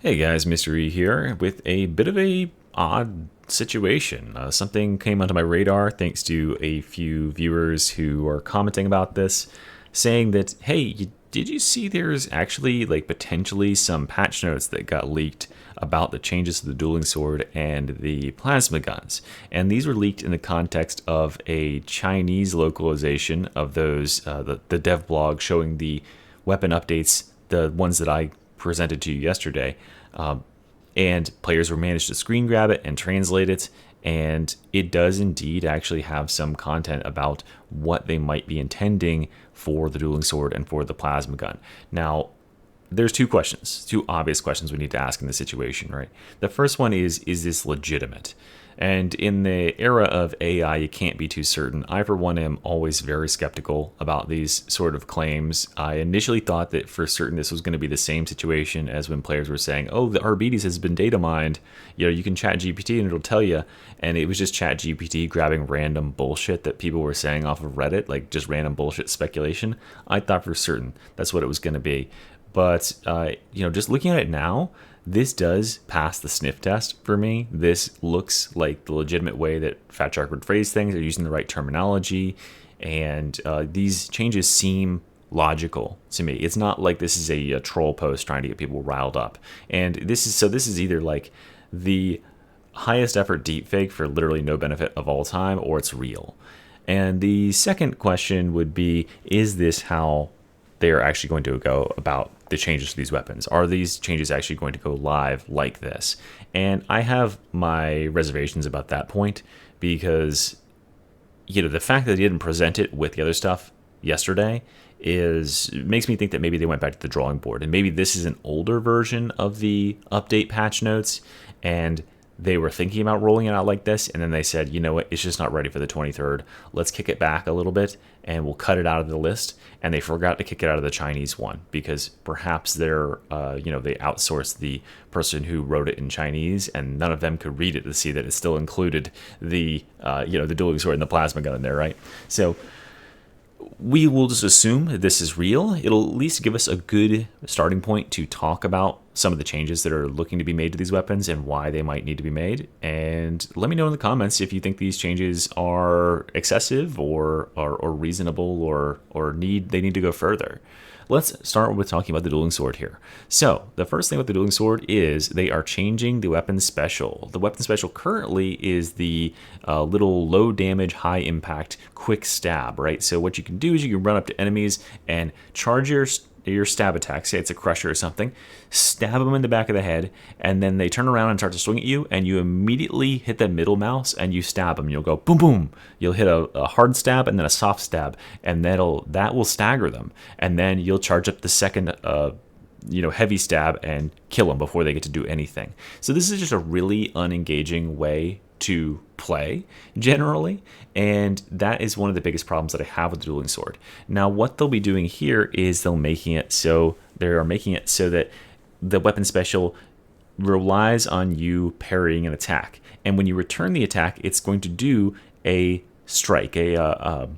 Hey guys, Mystery here with a bit of a odd situation. Something came onto my radar thanks to a few viewers who are commenting about this, saying that, hey, did you see there's actually like potentially some patch notes that got leaked about the changes to the dueling sword and the plasma guns? And these were leaked in the context of a Chinese localization of those, the dev blog showing the weapon updates, the ones that I presented to you yesterday, and players were managed to screen grab it and translate it, and it does indeed actually have some content about what they might be intending for the dueling sword and for the plasma gun. Now, there's two obvious questions we need to ask in this situation, right? The first one is this legitimate? And in the era of AI, you can't be too certain. I, for one, am always very skeptical about these sort of claims. I initially thought that for certain this was going to be the same situation as when players were saying, oh, the Arbites has been data mined. You know, you can chat GPT and it'll tell you. And it was just chat GPT grabbing random bullshit that people were saying off of Reddit, like just random bullshit speculation. I thought for certain that's what it was going to be. But, just looking at it now, this does pass the sniff test for me. This looks like the legitimate way that Fat Shark would phrase things. They're using the right terminology, and these changes seem logical to me. It's not like this is a troll post trying to get people riled up. And this is either like the highest effort deepfake for literally no benefit of all time, or it's real. And the second question would be, is this how they're actually going to go about the changes to these weapons? Are these changes actually going to go live like this? And I have my reservations about that point because, the fact that they didn't present it with the other stuff yesterday makes me think that maybe they went back to the drawing board, and maybe this is an older version of the update patch notes, and they were thinking about rolling it out like this, and then they said, you know what, it's just not ready for the 23rd. Let's kick it back a little bit, and we'll cut it out of the list. And they forgot to kick it out of the Chinese one because perhaps they outsourced the person who wrote it in Chinese, and none of them could read it to see that it still included the dueling sword and the plasma gun in there, right? So we will just assume that this is real. It'll at least give us a good starting point to talk about some of the changes that are looking to be made to these weapons and why they might need to be made. And let me know in the comments if you think these changes are excessive or reasonable or they need to go further. Let's start with talking about the dueling sword here. So the first thing with the dueling sword is they are changing the weapon special. The weapon special currently is the little low damage, high impact, quick stab, right? So what you can do is you can run up to enemies and charge your stab attack, say it's a crusher or something, stab them in the back of the head, and then they turn around and start to swing at you, and you immediately hit the middle mouse and you stab them. You'll go boom, boom. You'll hit a hard stab and then a soft stab, and that will stagger them. And then you'll charge up the second heavy stab and kill them before they get to do anything. So this is just a really unengaging way to play generally, and that is one of the biggest problems that I have with the dueling sword. Now what they'll be doing here is they are making it so that the weapon special relies on you parrying an attack, and when you return the attack, it's going to do a strike, a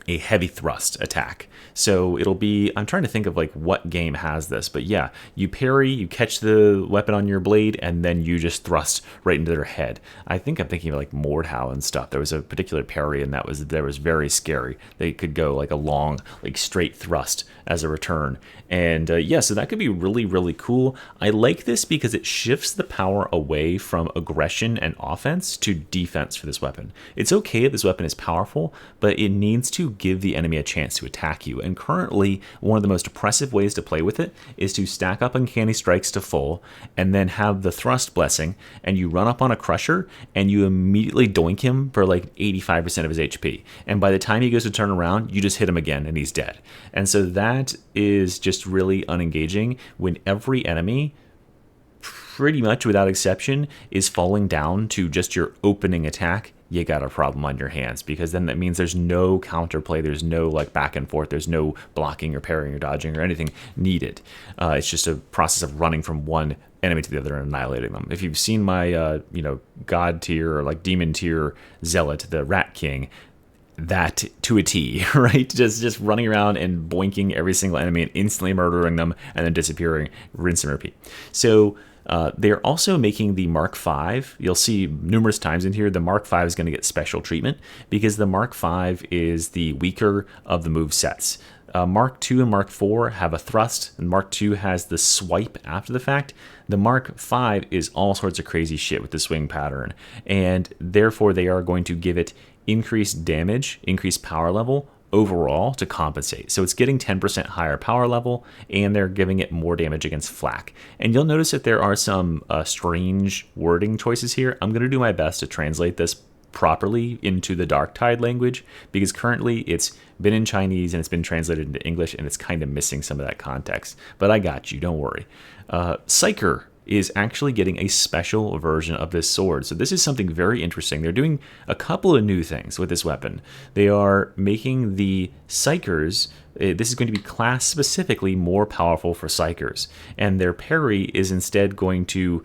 heavy thrust attack. So it'll be, I'm trying to think of like what game has this, but yeah, you parry, you catch the weapon on your blade, and then you just thrust right into their head. I think I'm thinking of like Mordhau and stuff. There was a particular parry, and that was very scary. They could go like a long, like straight thrust as a return. And so that could be really, really cool. I like this because it shifts the power away from aggression and offense to defense for this weapon. It's okay if this weapon is powerful, but it needs to give the enemy a chance to attack you. And currently, one of the most oppressive ways to play with it is to stack up uncanny strikes to full, and then have the thrust blessing, and you run up on a crusher, and you immediately doink him for like 85% of his HP. And by the time he goes to turn around, you just hit him again, and he's dead. And so that is just really unengaging when every enemy, pretty much without exception, is falling down to just your opening attack. You got a problem on your hands, because then that means there's no counterplay, there's no like back and forth, there's no blocking or parrying or dodging or anything needed. It's just a process of running from one enemy to the other and annihilating them. If you've seen my god tier or like demon tier zealot, the Rat King, that to a T, right? Just running around and boinking every single enemy and instantly murdering them and then disappearing, rinse and repeat. So They're also making the Mark V. You'll see numerous times in here, the Mark V is going to get special treatment because the Mark V is the weaker of the move sets. Mark II and Mark IV have a thrust, and Mark II has the swipe after the fact. The Mark V is all sorts of crazy shit with the swing pattern, and therefore they are going to give it increased damage, increased power level overall to compensate. So it's getting 10% higher power level, and they're giving it more damage against flak. And you'll notice that there are some strange wording choices here. I'm going to do my best to translate this properly into the Darktide language, because currently it's been in Chinese and it's been translated into English, and it's kind of missing some of that context. But I got you, don't worry. Psyker is actually getting a special version of this sword. So this is something very interesting. They're doing a couple of new things with this weapon. They are making the Psykers, this is going to be class specifically more powerful for Psykers, and their parry is instead going to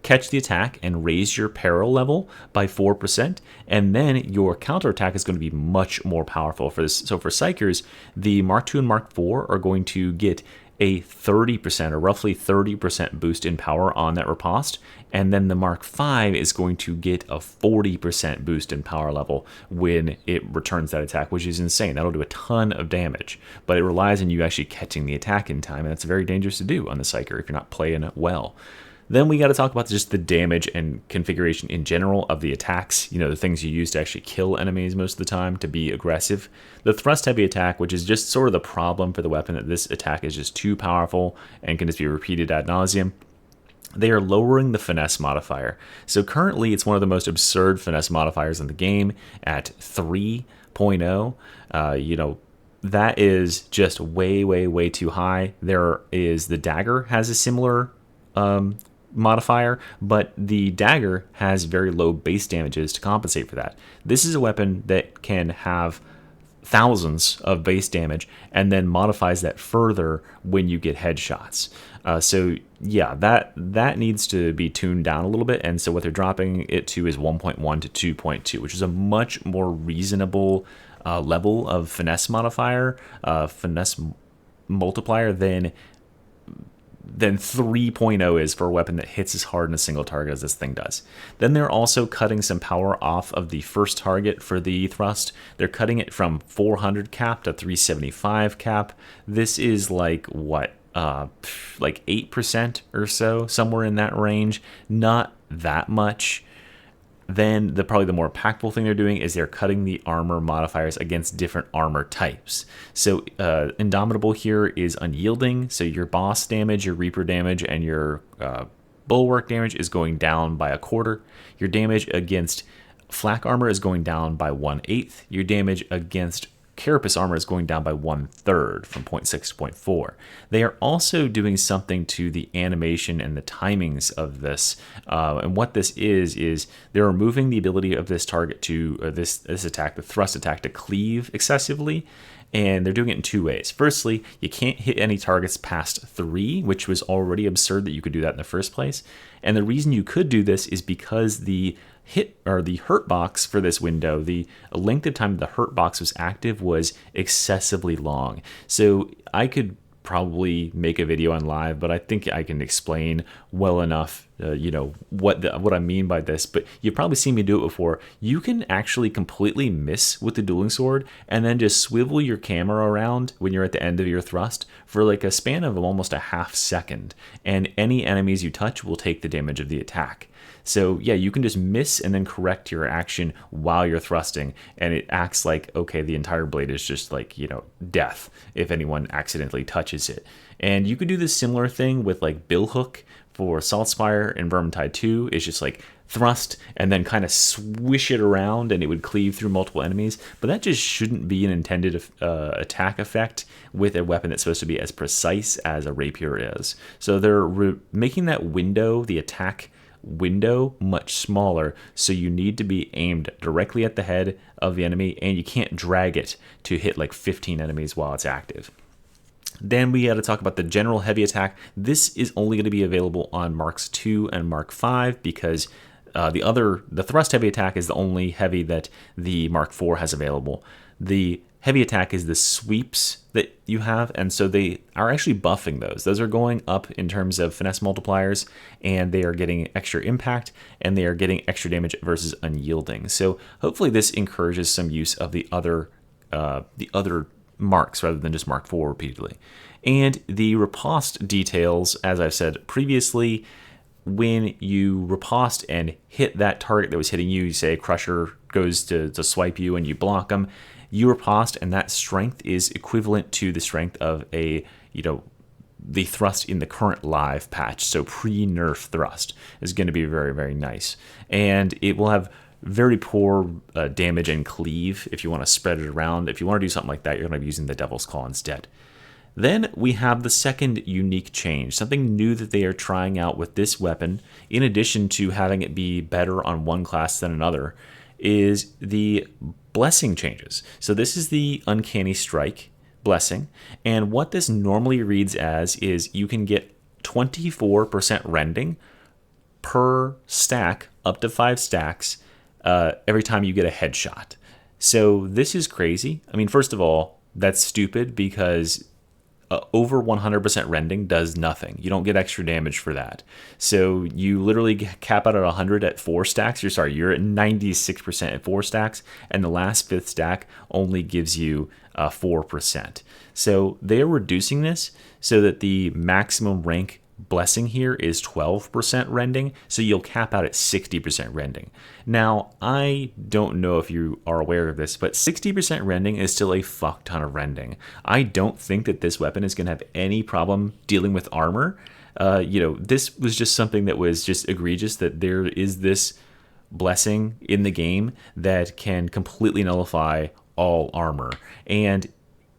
catch the attack and raise your peril level by 4%, and then your counterattack is going to be much more powerful for this. So for Psykers, the Mark II and Mark IV are going to get a 30% or roughly 30% boost in power on that riposte, and then the Mark V is going to get a 40% boost in power level when it returns that attack, which is insane. That'll do a ton of damage, but it relies on you actually catching the attack in time, and that's very dangerous to do on the Psyker if you're not playing it well. Then we got to talk about just the damage and configuration in general of the attacks, the things you use to actually kill enemies most of the time to be aggressive. The thrust heavy attack, which is just sort of the problem for the weapon, that this attack is just too powerful and can just be repeated ad nauseum. They are lowering the finesse modifier. So currently it's one of the most absurd finesse modifiers in the game at 3.0. That is just way, way, way too high. There is the dagger has a similar modifier, but the dagger has very low base damages to compensate for that. This is a weapon that can have thousands of base damage and then modifies that further when you get headshots. So yeah, that needs to be tuned down a little bit, and so what they're dropping it to is 1.1 to 2.2, which is a much more reasonable level of finesse modifier, finesse multiplier than 3.0 is for a weapon that hits as hard in a single target as this thing does. Then they're also cutting some power off of the first target for the thrust. They're cutting it from 400 cap to 375 cap. This is like 8% or so, somewhere in that range. Not that much. Then probably the more impactful thing they're doing is they're cutting the armor modifiers against different armor types. So Indomitable here is unyielding, so your boss damage, your Reaper damage, and your bulwark damage is going down by a quarter. Your damage against flak armor is going down by 1/8. Your damage against carapace armor is going down by 1/3 from 0.6 to 0.4. They are also doing something to the animation and the timings of this. And what this is they're removing the ability of this target to, this attack, the thrust attack, to cleave excessively. And they're doing it in two ways. Firstly, you can't hit any targets past 3, which was already absurd that you could do that in the first place. And the reason you could do this is because the hurt box for this window, the length of time the hurt box was active was excessively long. So I could probably make a video on live, but I think I can explain well enough, what I mean by this. But you've probably seen me do it before. You can actually completely miss with the dueling sword and then just swivel your camera around when you're at the end of your thrust for like a span of almost a half second, and any enemies you touch will take the damage of the attack. So yeah, you can just miss and then correct your action while you're thrusting, and it acts like, okay, the entire blade is just like, death if anyone accidentally touches it. And you could do this similar thing with like Billhook for Saltspire and Vermintide 2. It's just like thrust and then kind of swish it around and it would cleave through multiple enemies. But that just shouldn't be an intended attack effect with a weapon that's supposed to be as precise as a rapier is. So they're making that window, the attack window, much smaller, so you need to be aimed directly at the head of the enemy, and you can't drag it to hit like 15 enemies while it's active. Then we got to talk about the general heavy attack. This is only going to be available on Marks 2 and Mark 5 because the thrust heavy attack is the only heavy that the Mark 4 has available. The heavy attack is the sweeps that you have, and so they are actually buffing those. Those are going up in terms of finesse multipliers, and they are getting extra impact, and they are getting extra damage versus unyielding. So hopefully this encourages some use of the other marks rather than just mark 4 repeatedly. And the riposte details, as I've said previously, when you riposte and hit that target that was hitting you, you say Crusher goes to swipe you and you block them, you riposte, and that strength is equivalent to the strength of the thrust in the current live patch. So pre-nerf thrust is going to be very, very nice. And it will have very poor damage and cleave if you want to spread it around. If you want to do something like that, you're going to be using the Devil's Claw instead. Then we have the second unique change, something new that they are trying out with this weapon, in addition to having it be better on one class than another, is the blessing changes. So this is the Uncanny Strike blessing, and what this normally reads as is you can get 24% rending per stack, up to 5 stacks, every time you get a headshot. So this is crazy. I mean, first of all, that's stupid because over 100% rending does nothing. You don't get extra damage for that. So you literally cap out at 100 at 4 stacks. You're at 96% at 4 stacks, and the last 5th stack only gives you 4%. So they are reducing this so that the maximum rank blessing here is 12% rending, so you'll cap out at 60% rending. Now, I don't know if you are aware of this, but 60% rending is still a fuck ton of rending. I don't think that this weapon is going to have any problem dealing with armor. This was just something that was just egregious, that there is this blessing in the game that can completely nullify all armor. And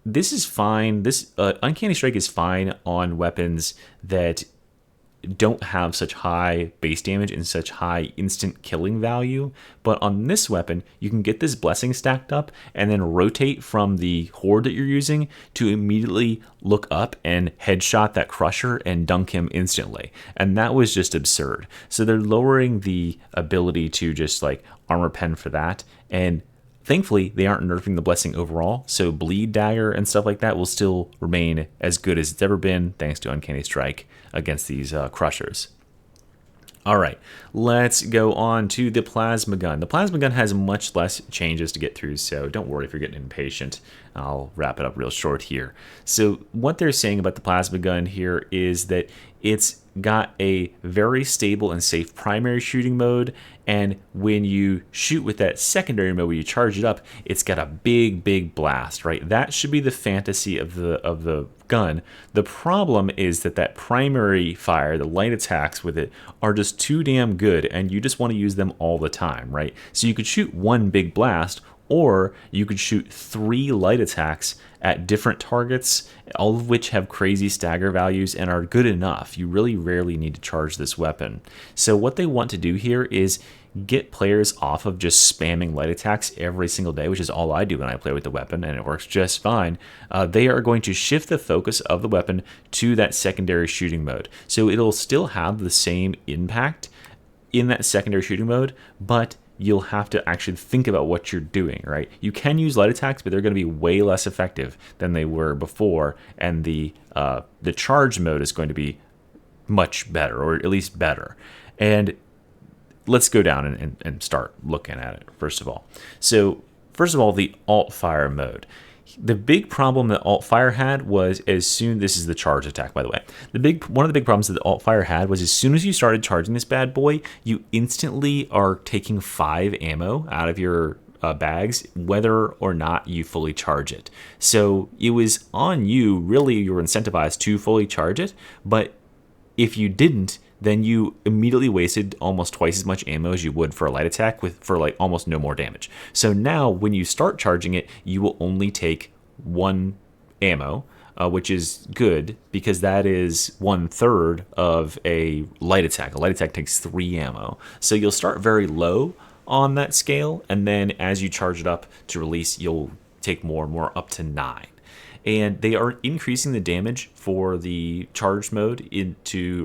this is fine. This Uncanny Strike is fine on weapons that don't have such high base damage and such high instant killing value. But on this weapon, you can get this blessing stacked up and then rotate from the horde that you're using to immediately look up and headshot that Crusher and dunk him instantly. And that was just absurd. So they're lowering the ability to just like armor pen for that. And thankfully, they aren't nerfing the blessing overall, so Bleed Dagger and stuff like that will still remain as good as it's ever been, thanks to Uncanny Strike against these Crushers. All right, let's go on to the Plasma Gun. The Plasma Gun has much less changes to get through, so don't worry if you're getting impatient. I'll wrap it up real short here. So what they're saying about the Plasma Gun here is that it's got a very stable and safe primary shooting mode, and when you shoot with that secondary mode where you charge it up, it's got a big blast, right? That should be the fantasy of the gun. The problem is that primary fire, the light attacks with it, are just too damn good, and you just want to use them all the time, right? So you could shoot one big blast, or you could shoot 3 light attacks at different targets, all of which have crazy stagger values and are good enough. You really rarely need to charge this weapon. So what they want to do here is get players off of just spamming light attacks every single day, which is all I do when I play with the weapon, and it works just fine. They are going to shift the focus of the weapon to that secondary shooting mode. So it'll still have the same impact in that secondary shooting mode, but you'll have to actually think about what you're doing, right? You can use light attacks, but they're going to be way less effective than they were before, and the charge mode is going to be much better, or at least better. And let's go down and start looking at it, first of all. So, first of all, the alt-fire mode. The big problem that alt-fire had was this is the charge attack, by the way. One of the big problems that the alt-fire had was as soon as you started charging this bad boy, you instantly are taking 5 ammo out of your bags, whether or not you fully charge it. So it was on you, really, you were incentivized to fully charge it, but if you didn't, then you immediately wasted almost twice as much ammo as you would for a light attack for like almost no more damage. So now when you start charging it, you will only take 1 ammo, which is good because that is 1/3 of a light attack. A light attack takes 3 ammo. So you'll start very low on that scale, and then as you charge it up to release, you'll take more and more up to 9. And they are increasing the damage for the charge mode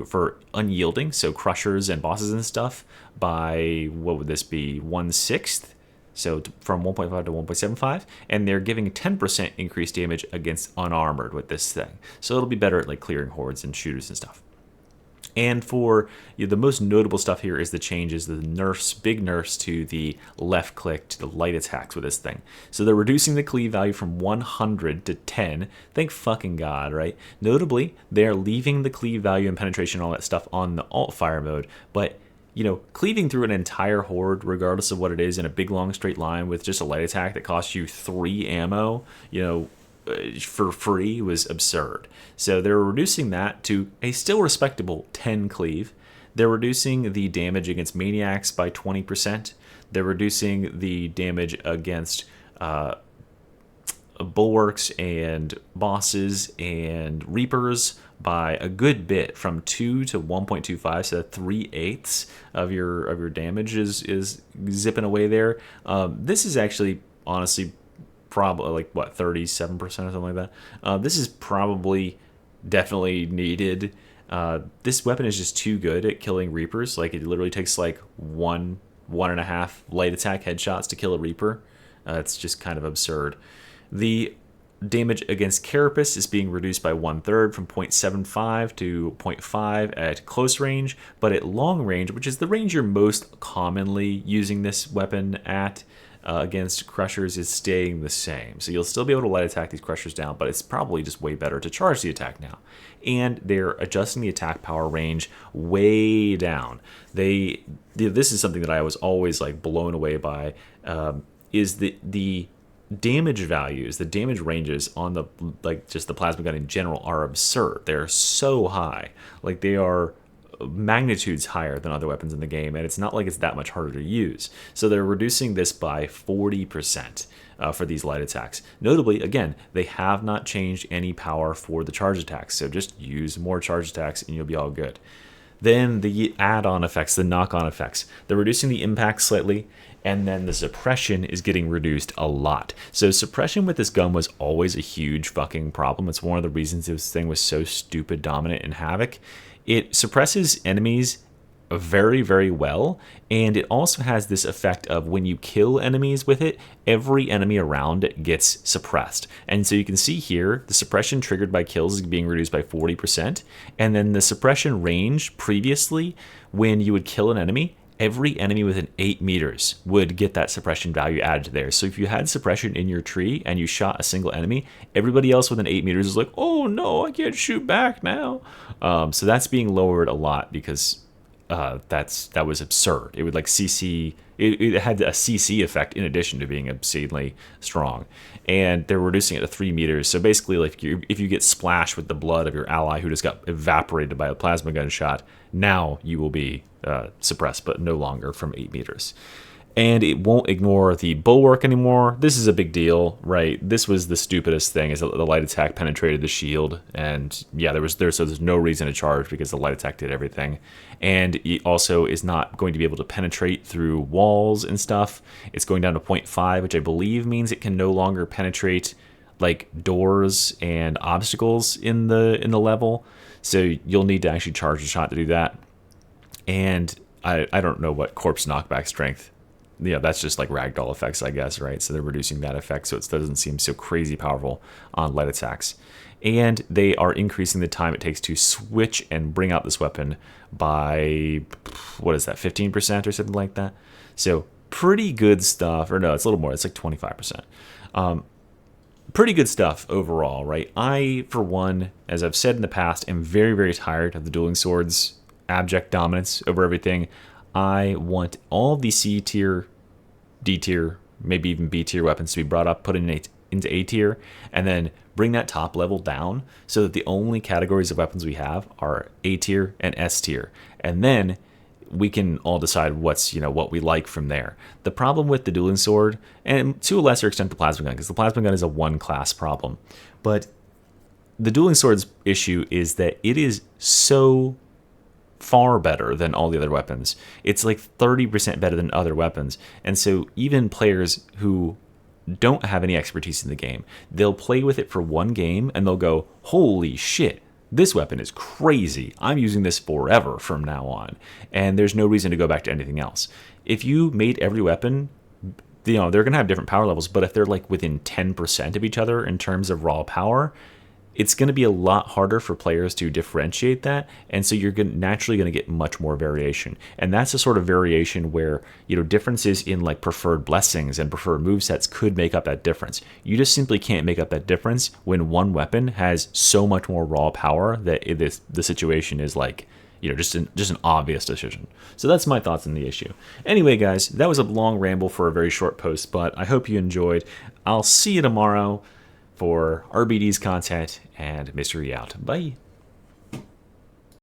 for unyielding, so crushers and bosses and stuff, by, what would this be, 1/6? So from 1.5 to 1.75, and they're giving 10% increased damage against unarmored with this thing. So it'll be better at like clearing hordes and shooters and stuff. And for the most notable stuff here is the changes, the nerfs, big nerfs to the left click, to the light attacks with this thing. So they're reducing the cleave value from 100 to 10. Thank fucking God, right? Notably, they're leaving the cleave value and penetration and all that stuff on the alt fire mode, but cleaving through an entire horde, regardless of what it is, in a big long straight line with just a light attack that costs you 3 ammo, for free was absurd. So they're reducing that to a still respectable 10 cleave. They're reducing the damage against maniacs by 20%. They're reducing the damage against bulwarks and bosses and reapers by a good bit, from 2 to 1.25, so 3/8 of your damage is zipping away there. This is actually honestly probably like 37% or something like that. This is probably definitely needed. This weapon is just too good at killing reapers. Like, it literally takes like one and a half light attack headshots to kill a reaper. It's just kind of absurd. The damage against carapace is being reduced by 1/3, from 0.75 to 0.5 at close range, but at long range, which is the range you're most commonly using this weapon at, against crushers, is staying the same. So you'll still be able to light attack these crushers down, but it's probably just way better to charge the attack now. And they're adjusting the attack power range way down. This is something that I was always like blown away by, is the damage values, the damage ranges on the just the plasma gun in general are absurd. They're so high. Like, they are magnitudes higher than other weapons in the game, and it's not like it's that much harder to use. So they're reducing this by 40% for these light attacks. Notably, again, they have not changed any power for the charge attacks, so just use more charge attacks and you'll be all good. Then the add-on effects, the knock-on effects, they're reducing the impact slightly, and then the suppression is getting reduced a lot. So suppression with this gun was always a huge fucking problem. It's one of the reasons this thing was so stupid dominant in Havoc. It suppresses enemies very, very well, and it also has this effect of when you kill enemies with it, every enemy around it gets suppressed. And so you can see here, the suppression triggered by kills is being reduced by 40%, and then the suppression range previously, when you would kill an enemy, every enemy within 8 meters would get that suppression value added to there. So if you had suppression in your tree and you shot a single enemy, everybody else within 8 meters is like, oh no, I can't shoot back now. So that's being lowered a lot, because that was absurd. It would like CC, it had a CC effect in addition to being obscenely strong. And they're reducing it to 3 meters. So basically, like, if you get splashed with the blood of your ally who just got evaporated by a plasma gun shot, now you will be suppressed, but no longer from 8 meters. And it won't ignore the bulwark anymore. This is a big deal, right? This was the stupidest thing, is that the light attack penetrated the shield, and yeah, so there's no reason to charge because the light attack did everything. And it also is not going to be able to penetrate through walls and stuff. It's going down to 0.5, which I believe means it can no longer penetrate like doors and obstacles in the level. So you'll need to actually charge a shot to do that. And I don't know what corpse knockback strength. Yeah, that's just like ragdoll effects, I guess, right? So they're reducing that effect so it doesn't seem so crazy powerful on light attacks. And they are increasing the time it takes to switch and bring out this weapon by, what is that, 15% or something like that? So pretty good stuff. Or no, it's a little more. It's like 25%. Pretty good stuff overall, right? I, for one, as I've said in the past, am very, very tired of the dueling swords abject dominance over everything. I want all the C tier, D tier, maybe even B tier weapons to be brought up, put into A tier, and then bring that top level down so that the only categories of weapons we have are A tier and S tier. And then we can all decide what's, what we like from there. The problem with the dueling sword, and to a lesser extent the plasma gun, because the plasma gun is a one class problem, but the dueling sword's issue is that it is so far better than all the other weapons. It's like 30% better than other weapons. And so even players who don't have any expertise in the game, they'll play with it for one game and they'll go, holy shit, this weapon is crazy. I'm using this forever from now on. And there's no reason to go back to anything else. If you made every weapon they're going to have different power levels, but if they're like within 10% of each other in terms of raw power, it's going to be a lot harder for players to differentiate that, and so you're naturally going to get much more variation. And that's a sort of variation where, differences in like preferred blessings and preferred movesets could make up that difference. You just simply can't make up that difference when one weapon has so much more raw power that the situation is like, just an obvious decision. So that's my thoughts on the issue. Anyway, guys, that was a long ramble for a very short post, but I hope you enjoyed. I'll see you tomorrow for RBD's content, and Mystery out. Bye.